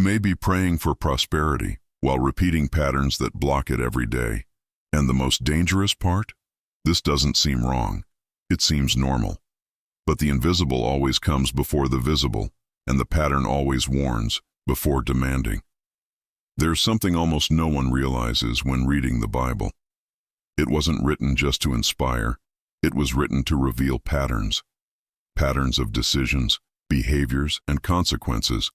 may be praying for prosperity while repeating patterns that block it every day. And the most dangerous part? This doesn't seem wrong. It seems normal. But the invisible always comes before the visible, and the pattern always warns before demanding. There's something almost no one realizes when reading the Bible. It wasn't written just to inspire. It was written to reveal patterns. Patterns of decisions, behaviors, and consequences.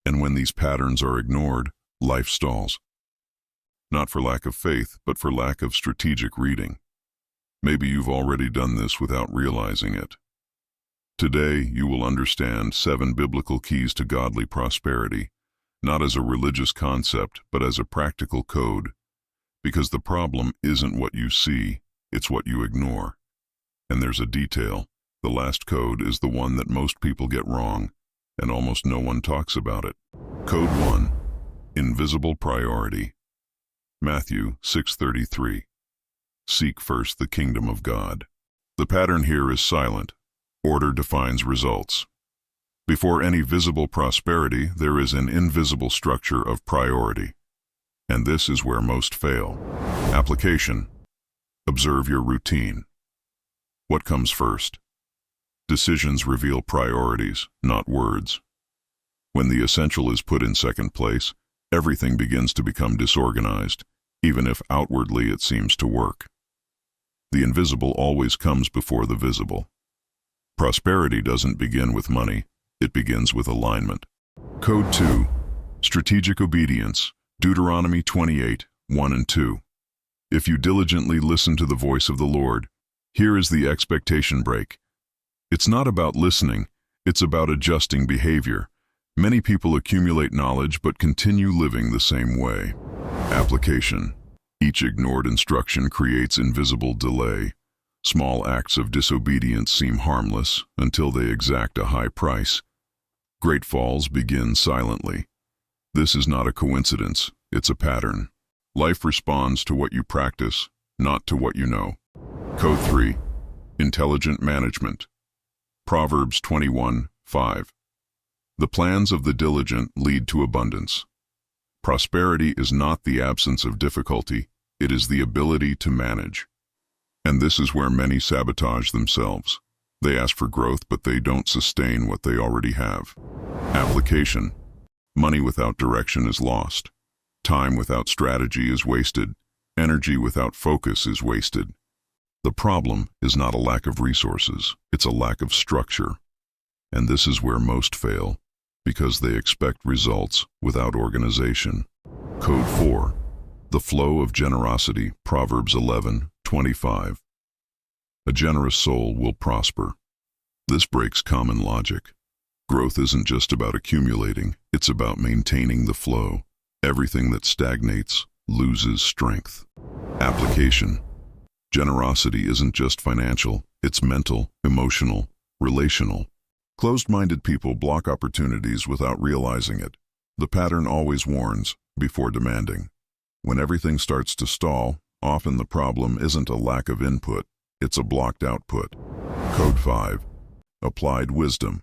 And when these patterns are ignored, life stalls. Not for lack of faith, but for lack of strategic reading. Maybe you've already done this without realizing it. Today, you will understand 7 biblical keys to godly prosperity, not as a religious concept, but as a practical code. Because the problem isn't what you see, it's what you ignore. And there's a detail. The last code is the one that most people get wrong, and almost no one talks about it. Code 1. Invisible priority. Matthew 6:33. Seek first the kingdom of God. The pattern here is silent. Order defines results. Before any visible prosperity, there is an invisible structure of priority. And this is where most fail. Application. Observe your routine. What comes first? Decisions reveal priorities, not words. When the essential is put in second place, everything begins to become disorganized, even if outwardly it seems to work. The invisible always comes before the visible. Prosperity doesn't begin with money, it begins with alignment. Code 2. Strategic obedience. Deuteronomy 28:1 and 2. If you diligently listen to the voice of the Lord, here is the expectation break. It's not about listening, it's about adjusting behavior. Many people accumulate knowledge but continue living the same way. Application. Each ignored instruction creates invisible delay. Small acts of disobedience seem harmless until they exact a high price. Great falls begin silently. This is not a coincidence, it's a pattern. Life responds to what you practice, not to what you know. Code 3. Intelligent management. Proverbs 21:5. The plans of the diligent lead to abundance. Prosperity is not the absence of difficulty, it is the ability to manage. And this is where many sabotage themselves. They ask for growth, but they don't sustain what they already have. Application. Money without direction is lost. Time without strategy is wasted. Energy without focus is wasted. The problem is not a lack of resources, it's a lack of structure. And this is where most fail, because they expect results without organization. Code 4. The flow of generosity. Proverbs 11:25. A generous soul will prosper. This breaks common logic. Growth isn't just about accumulating, it's about maintaining the flow. Everything that stagnates loses strength. Application. Generosity isn't just financial, it's mental, emotional, relational. Closed-minded people block opportunities without realizing it. The pattern always warns before demanding. When everything starts to stall, often the problem isn't a lack of input, it's a blocked output. Code 5. Applied wisdom.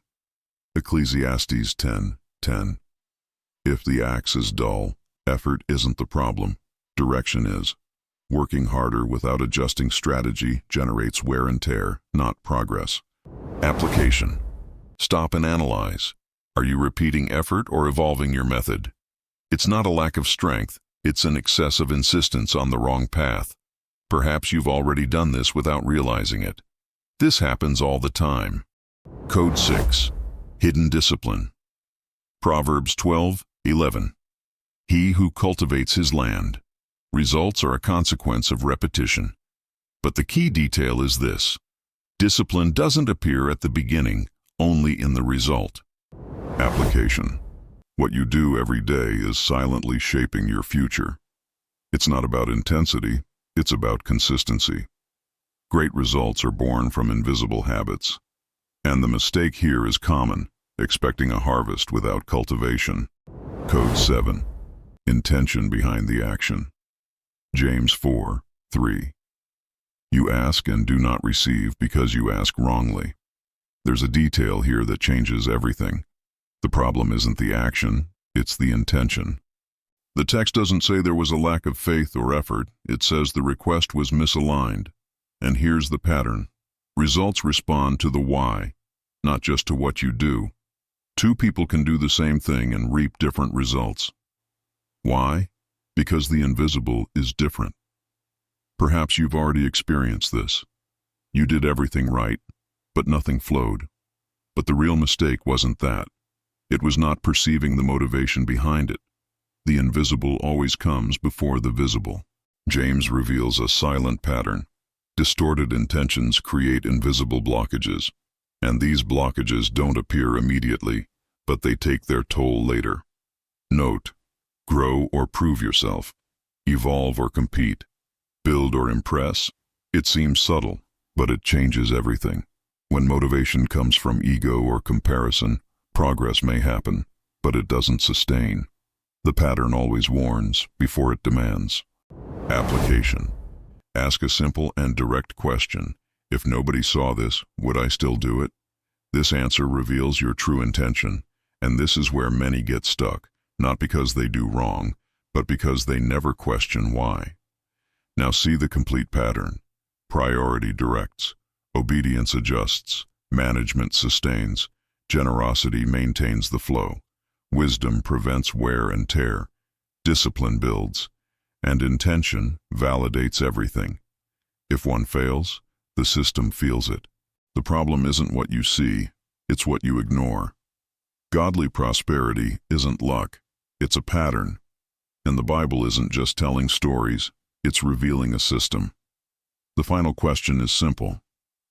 Ecclesiastes 10:10. If the axe is dull, effort isn't the problem, direction is. Working harder without adjusting strategy generates wear and tear, not progress. Application. Stop and analyze. Are you repeating effort or evolving your method? It's not a lack of strength, it's an excessive insistence on the wrong path. Perhaps you've already done this without realizing it. This happens all the time. Code 6. Hidden discipline. Proverbs 12:11. He who cultivates his land. Results are a consequence of repetition. But the key detail is this. Discipline doesn't appear at the beginning, only in the result. Application. What you do every day is silently shaping your future. It's not about intensity, it's about consistency. Great results are born from invisible habits. And the mistake here is common, expecting a harvest without cultivation. Code 7. Intention behind the action. James 4:3. You ask and do not receive because you ask wrongly. There's a detail here that changes everything. The problem isn't the action, It's the intention. The text doesn't say there was a lack of faith or effort. It says the request was misaligned. And here's the pattern. Results respond to the why, not just to what you do. Two people can do the same thing and reap different results. Why? Because the invisible is different. Perhaps you've already experienced this. You did everything right, but nothing flowed. But the real mistake wasn't that. It was not perceiving the motivation behind it. The invisible always comes before the visible. James reveals a silent pattern. Distorted intentions create invisible blockages, and these blockages don't appear immediately, but they take their toll later. Note: grow or prove yourself, evolve or compete, build or impress. It seems subtle, but it changes everything. When motivation comes from ego or comparison, progress may happen, but it doesn't sustain. The pattern always warns before it demands. Application. Ask a simple and direct question. If nobody saw this, would I still do it? This answer reveals your true intention, and this is where many get stuck, not because they do wrong, but because they never question why. Now see the complete pattern. Priority directs, obedience adjusts, management sustains, generosity maintains the flow, wisdom prevents wear and tear, discipline builds, and intention validates everything. If one fails, the system feels it. The problem isn't what you see, it's what you ignore. Godly prosperity isn't luck, it's a pattern. And the Bible isn't just telling stories, it's revealing a system. The final question is simple.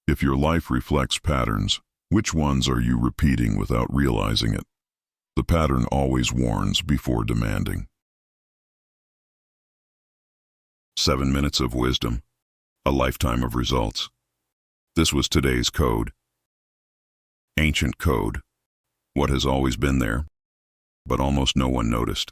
If your life reflects patterns, which ones are you repeating without realizing it? The pattern always warns before demanding. 7 minutes of wisdom, a lifetime of results. This was today's code. Ancient code. What has always been there, but almost no one noticed.